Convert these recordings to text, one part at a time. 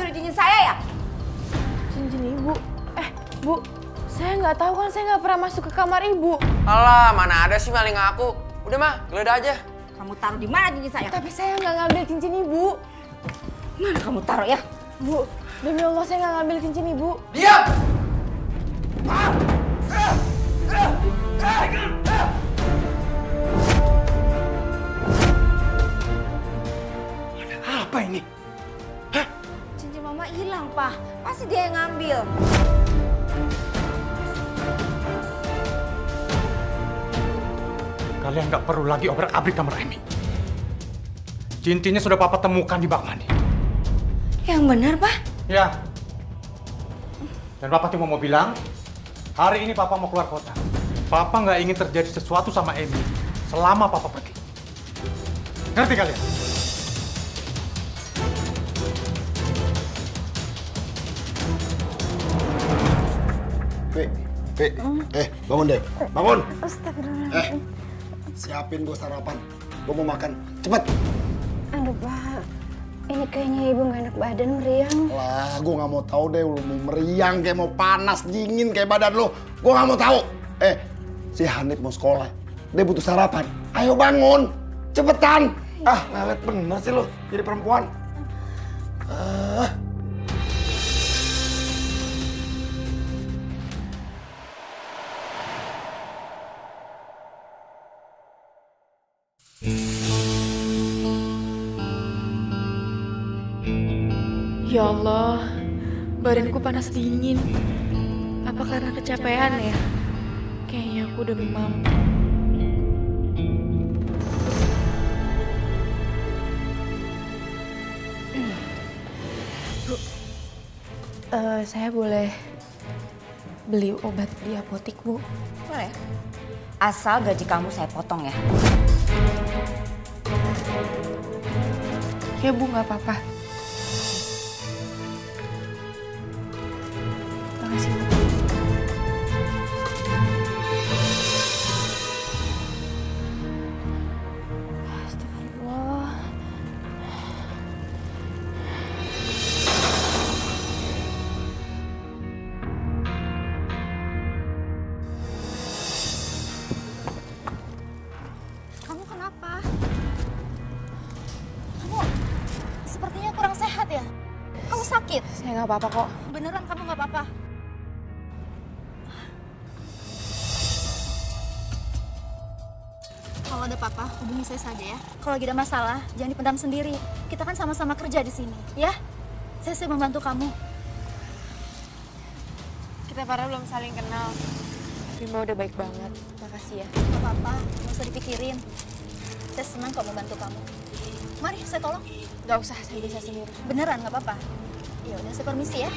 mencuri cincin saya ya? Cincin ibu? Bu, saya nggak tahu kan, saya nggak pernah masuk ke kamar ibu. Alah, mana ada sih maling aku. Udah mah, geledah aja. Kamu taruh di mana cincin saya? Tapi saya nggak ngambil cincin ibu. Mana kamu taruh ya? Bu, demi Allah saya nggak ngambil cincin ibu. Diam! Apa ini? Cincin mama hilang, Pak. Pasti dia yang ngambil. Kalian nggak perlu lagi obrak-abrik kamar Emi. Cincinnya sudah papa temukan di bak mandi. Yang benar, Pak? Ya. Dan papa cuma mau bilang, hari ini papa mau keluar kota. Papa nggak ingin terjadi sesuatu sama Emi selama papa pergi. Ngerti kalian? Bangun deh, bangun. Astagfirullahaladzim. Siapin gue sarapan. Gue mau makan, cepet. Aduh Pak, ini kayaknya ibu nggak enak badan, meriang. Lah, gue nggak mau tahu deh, lu mau meriang kayak mau panas dingin kayak badan lu. Gue nggak mau tahu. Si Hanif mau sekolah, dia butuh sarapan. Ayo bangun, cepetan. Lelet bener sih lu jadi perempuan. Ya Allah, badanku panas dingin. Apa karena kecapean ya? Kayaknya aku demam. Bu, saya boleh beli obat di apotik, Bu? Boleh. Asal gaji kamu saya potong ya. Ya Bu, nggak apa-apa. Makasih, Bu. Astagfirullah. Kamu kenapa? Kamu sepertinya kurang sehat ya? Kamu sakit? Saya nggak apa-apa kok. Beneran kamu nggak apa-apa? Kalau ada apa-apa, hubungi saya saja ya. Kalau lagi ada masalah, jangan dipendam sendiri. Kita kan sama-sama kerja di sini, ya? Saya siap membantu kamu. Kita para belum saling kenal. Bima udah baik banget. Makasih ya. Gak apa-apa, nggak usah dipikirin. Saya senang kok membantu kamu. Mari, saya tolong. Gak usah, saya bisa sendiri. Beneran nggak apa-apa? Ya udah, saya permisi ya.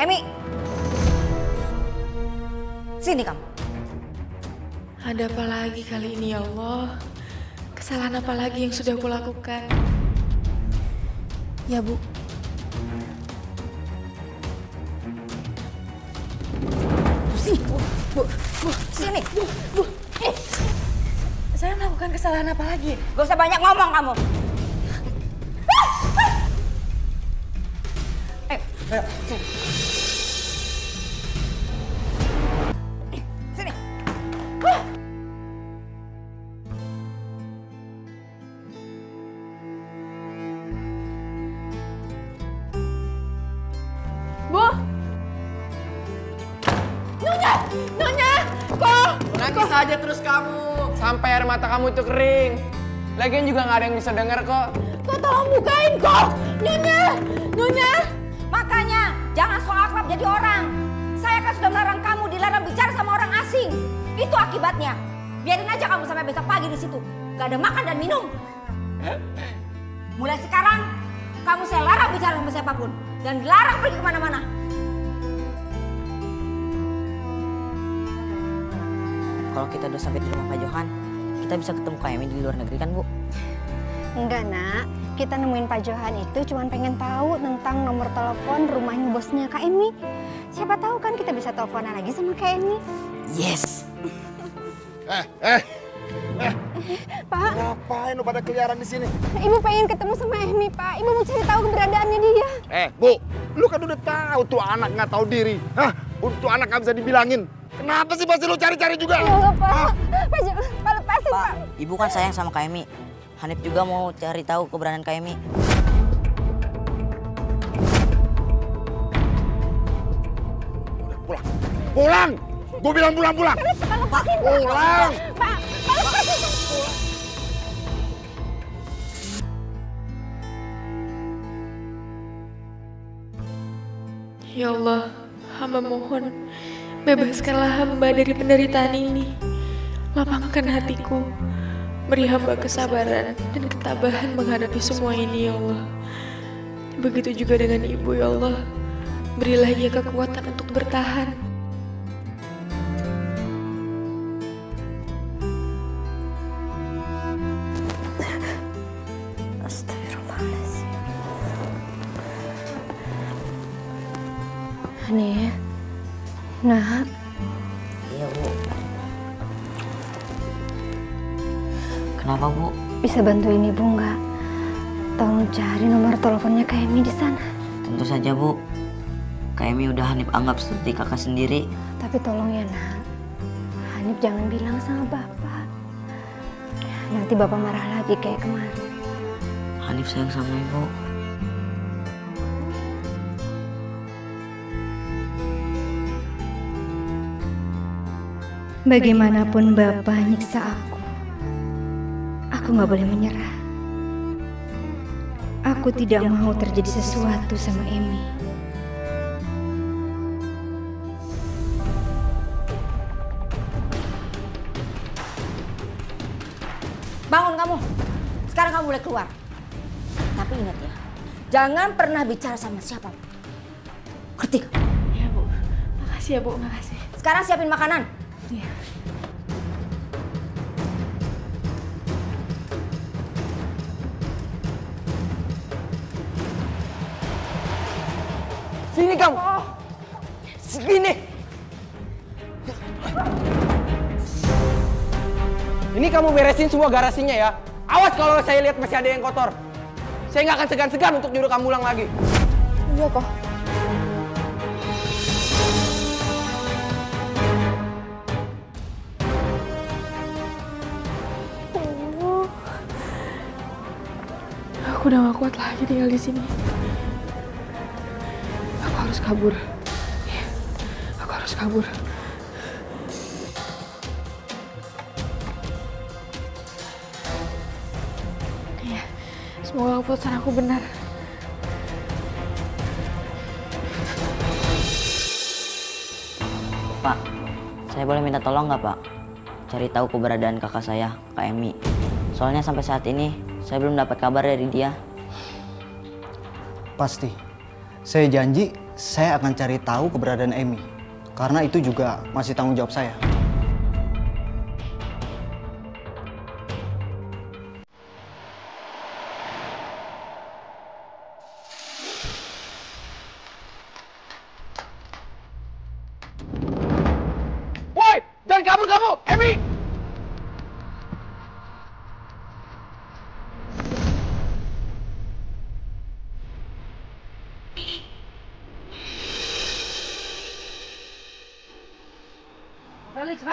Emi, sini kamu. Ada apa lagi kali ini ya Allah? Kesalahan apa lagi yang sudah aku lakukan? Ya Bu. Sini, Bu, sini. Bu. Saya melakukan kesalahan apa lagi? Gak usah banyak ngomong kamu. Ayo, sini. Sini. Bu! Nyonya! Nyonya! Kok? Nangis aja terus kamu. Sampai air mata kamu itu kering. Lagian juga nggak ada yang bisa denger kok. Kok tolong bukain kok! Nyonya! Nyonya! Makanya jangan so akrab jadi orang. Saya kan sudah melarang kamu dilarang bicara sama orang asing. Itu akibatnya. Biarin aja kamu sampai besok pagi di situ. Gak ada makan dan minum. Mulai sekarang kamu saya larang bicara sama siapapun dan dilarang pergi kemana-mana. Kalau kita udah sampai di rumah Pak Johan, kita kita bisa ketemu Kak Emi di luar negeri kan, Bu? Enggak, Nak. Kita nemuin Pak Johan itu cuma pengen tahu tentang nomor telepon rumahnya bosnya Kak Emi. Siapa tahu kan kita bisa teleponan lagi sama Kak Emi. Yes! Pak, Ngapain lu pada keliaran di sini? Ibu pengen ketemu sama Emi, Pak. Ibu mau cari tahu keberadaannya dia. Bu, lu kan udah tahu tuh anak nggak tahu diri. Hah? Untuk anak nggak bisa dibilangin. Kenapa sih pasti lu cari-cari juga? Ya Allah, Pak. Pak, Pak lepasin, Pak. Ibu kan sayang sama Kak Emi. Hanif juga mau cari tahu keberadaan Kak Emi. Udah, pulang. Pulang! Gue bilang pulang. Pak, lepasin, Pak. Pulang! Pak, lepasin. Ya Allah, hamba mohon, bebaskanlah hamba dari penderitaan ini. Lapangkan hatiku, beri hamba kesabaran dan ketabahan menghadapi semua ini, ya Allah. Begitu juga dengan ibu, ya Allah. Berilah ia kekuatan untuk bertahan. Astagfirullahaladzim. Hanif, Nak. Iya, Bu. Kenapa, Bu? Bisa bantuin Ibu nggak? Tolong cari nomor teleponnya Kak Emi di sana. Tentu saja, Bu. Kak Emi udah Hanif anggap seperti kakak sendiri. Tapi tolong ya, Nak. Hanif jangan bilang sama Bapak. Nanti Bapak marah lagi kayak kemarin. Hanif sayang sama Ibu. Bagaimanapun Bapak nyiksa aku nggak boleh menyerah. Aku tidak mau terjadi sesuatu sama Emi. Bangun kamu. Sekarang kamu boleh keluar. Tapi ingat ya, jangan pernah bicara sama siapa. Ngerti kamu? Ya, Bu. Makasih ya, Bu. Makasih. Sekarang siapin makanan. Iya. Sini kamu. Sini. Ini kamu beresin semua garasinya ya. Awas kalau saya lihat masih ada yang kotor. Saya nggak akan segan-segan untuk nyuruh kamu ulang lagi. Iya kok. Aku udah gak kuat lagi tinggal di sini. Aku harus kabur. Iya, aku harus kabur. Iya, semoga keputusan aku benar. Pak, saya boleh minta tolong nggak, Pak? Cari tahu keberadaan kakak saya, Kak Emi. Soalnya sampai saat ini saya belum dapat kabar dari dia. Pasti. Saya janji saya akan cari tahu keberadaan Emi. Karena itu juga masih tanggung jawab saya. Woi, jangan kabur kamu, Emi.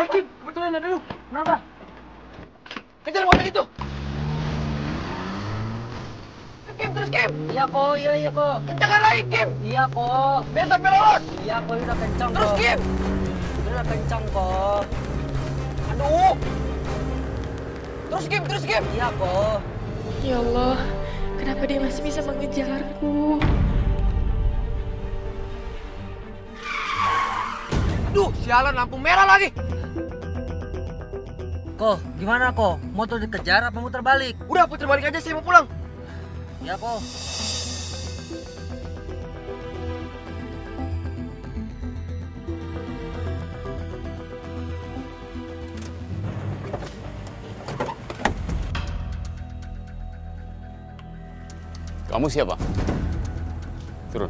Kim, kebetulan ada lu. Kenapa? Kejar mobil itu. Kim, terus Kim. Iya, kok. Iya, kok. Jangan lagi, Kim. Iya, kok. Biar sampai lolos. Iya, kok. Udah kencang, Terus kok. Kim. Udah kencang, kok. Aduh. Terus Kim. Iya, kok. Ya Allah, kenapa dia masih bisa mengejarku? Duh, sialan lampu merah lagi. Kok, gimana, kok? Motor dikejar apa muter balik? Udah, putar balik aja, saya mau pulang. Iya, kok. Kamu siapa? Turun.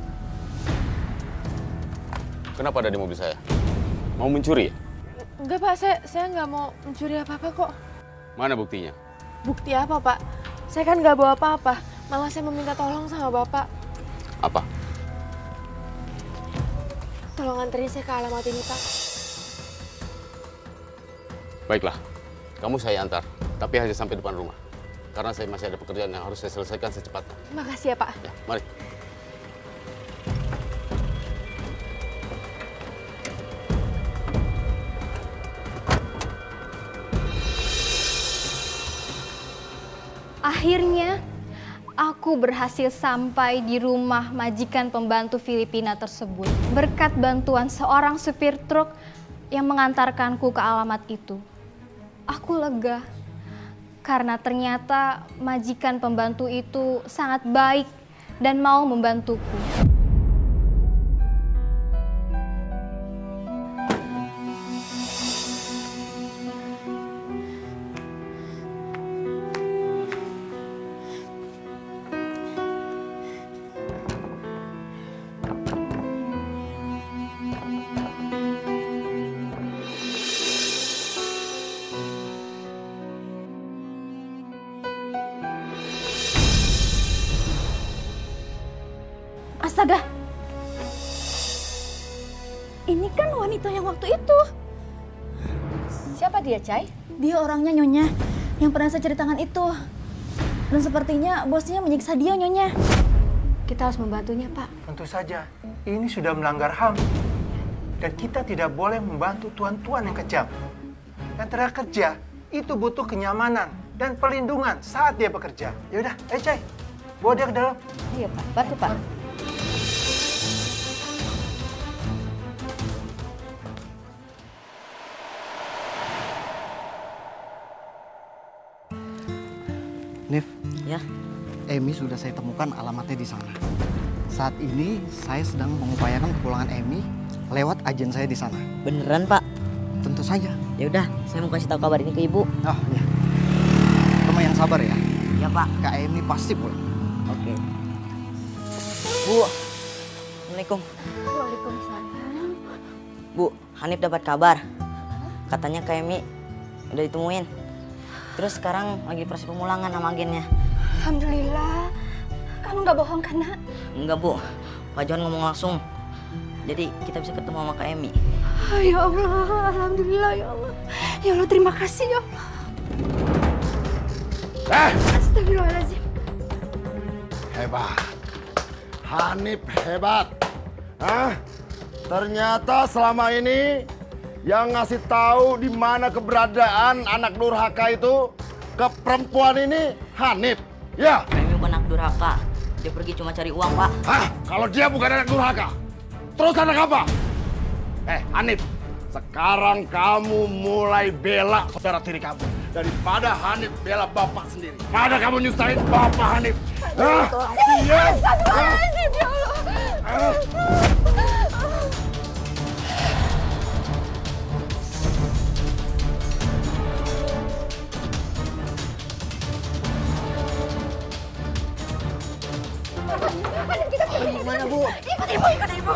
Kenapa ada di mobil saya? Mau mencuri ya? Enggak Pak, saya nggak mau mencuri apa-apa kok. Mana buktinya? Bukti apa Pak? Saya kan nggak bawa apa-apa. Malah saya meminta tolong sama Bapak. Apa? Tolong anterin saya ke alamat ini Pak. Baiklah, kamu saya antar. Tapi hanya sampai depan rumah. Karena saya masih ada pekerjaan yang harus saya selesaikan secepatnya. Makasih ya Pak. Ya, mari. Akhirnya, aku berhasil sampai di rumah majikan pembantu Filipina tersebut. Berkat bantuan seorang supir truk yang mengantarkanku ke alamat itu. Aku lega, karena ternyata majikan pembantu itu sangat baik dan mau membantuku. Astaga, ini kan wanita yang waktu itu. Siapa dia, Cai? Dia orangnya Nyonya, yang pernah saya ceritakan itu. Dan sepertinya bosnya menyiksa dia, Nyonya. Kita harus membantunya, Pak. Tentu saja, ini sudah melanggar HAM. Dan kita tidak boleh membantu tuan-tuan yang kejam. Dan tenaga kerja itu butuh kenyamanan dan perlindungan saat dia bekerja. Yaudah, ayo Cai, bawa dia ke dalam. Iya, Pak. Bantu, Pak. Nif, Ya, Emi sudah saya temukan alamatnya di sana. Saat ini saya sedang mengupayakan kepulangan Emi lewat agen saya di sana. beneran Pak. Tentu saja. Ya udah, saya mau kasih tahu kabar ini ke Ibu. Oh ya. Kamu yang sabar ya. Ya Pak. Kak Emi pasti pulang. Oke. Bu, Assalamualaikum. Waalaikumsalam. Bu, Hanif dapat kabar. Katanya Kak Emi udah ditemuin. Terus sekarang lagi proses pemulangan sama agennya. Alhamdulillah. Kamu nggak bohong kan, Nak? Enggak Bu, Pak Johan ngomong langsung. Jadi kita bisa ketemu sama Kak Emi. Ya Allah, Alhamdulillah ya Allah. Ya Allah, terima kasih ya Allah. Astagfirullahaladzim. Hebat. Hanif hebat. Hah? Ternyata selama ini yang ngasih tahu di mana keberadaan anak durhaka itu ke perempuan ini Hanif. Ya. Kak Emi bukan anak durhaka. Dia pergi cuma cari uang, Pak. Hah? Kalau dia bukan anak durhaka, terus anak apa? Hanif, sekarang kamu mulai bela saudara tiri kamu daripada Hanif bela bapak sendiri. Pada kamu nyusahin bapak Hanif. Hah? Iya. Astagfirullahaladzim ya Allah. Gimana, Bu? Ikut Ibu, ikut Ibu.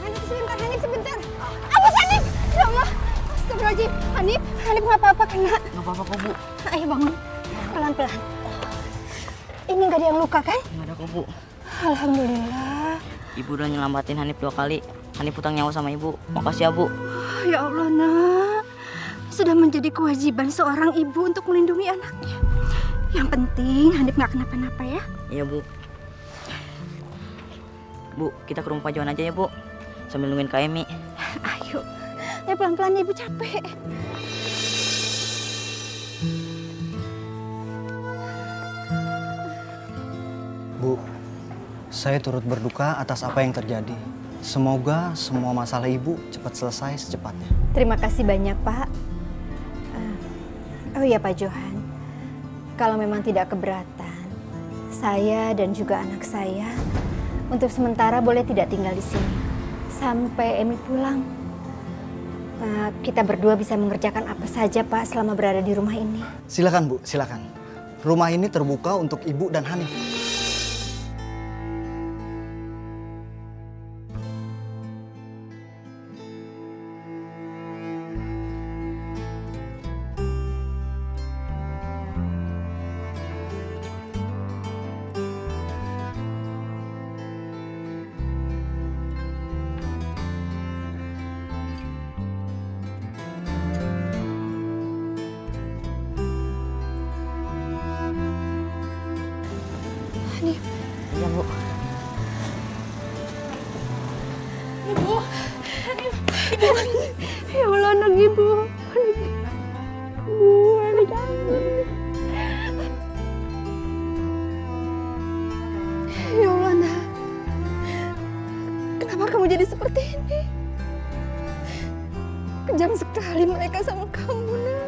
Hanif sebentar, Hanif sebentar. Awas Hanif! Ya Allah, astagfirullahaladzim. Hanif nggak apa-apa kan, Nak? Nggak apa-apa kok, Bu. Ayo bangun, pelan-pelan. Ini nggak ada yang luka kan? Nggak ada kok, Bu. Alhamdulillah. Ibu udah nyelamatin Hanif 2 kali. Hanif utang nyawa sama Ibu. Makasih ya, Bu. Ya Allah, Nak. Sudah menjadi kewajiban seorang ibu untuk melindungi anaknya. Yang penting Hanif nggak kenapa-napa ya. Iya, Bu. Bu, kita ke rumah Pak Johan aja ya, Bu. Sambil nungguin Kak Emi. Ayo, ya pelan-pelan ya, Ibu capek. Bu, saya turut berduka atas apa yang terjadi. Semoga semua masalah Ibu cepat selesai secepatnya. Terima kasih banyak, Pak. Oh iya, Pak Johan. Kalau memang tidak keberatan, saya dan juga anak saya untuk sementara boleh tidak tinggal di sini sampai Emi pulang. Kita berdua bisa mengerjakan apa saja, Pak, selama berada di rumah ini. Silakan, Bu, silakan. Rumah ini terbuka untuk Ibu dan Hanif. Ya, Bu. Ibu. Ya Allah, anak Ibu. Anak Ya Allah, nak. Kenapa kamu jadi seperti ini? Kejam sekali mereka sama kamu, nak.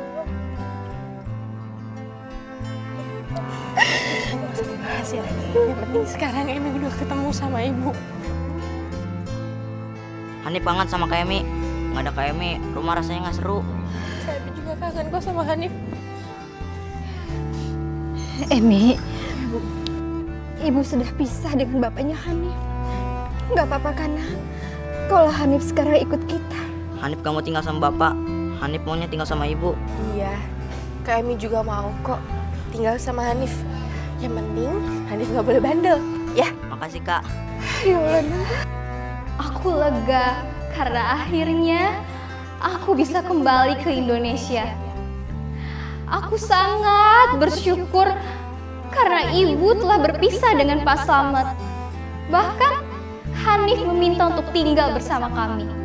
Makasih lagi. Yang penting sekarang Emi udah ketemu sama Ibu. Hanif kangen sama Kak Emi. Nggak ada Kak Emi, rumah rasanya nggak seru. Saya juga kangen kok sama Hanif. Emi, Ibu sudah pisah dengan bapaknya Hanif. Nggak apa-apa kan, nak? Kalau Hanif sekarang ikut kita. Hanif gak mau tinggal sama bapak. Hanif maunya tinggal sama ibu. Iya, Kak Emi juga mau kok tinggal sama Hanif. Yang penting Hanif nggak boleh bandel, ya. Makasih, Kak. Ya Allah, nak. Aku lega karena akhirnya aku bisa kembali ke Indonesia. Aku sangat bersyukur karena ibu telah berpisah dengan Pak Slamet. Bahkan Hanif meminta untuk tinggal bersama kami.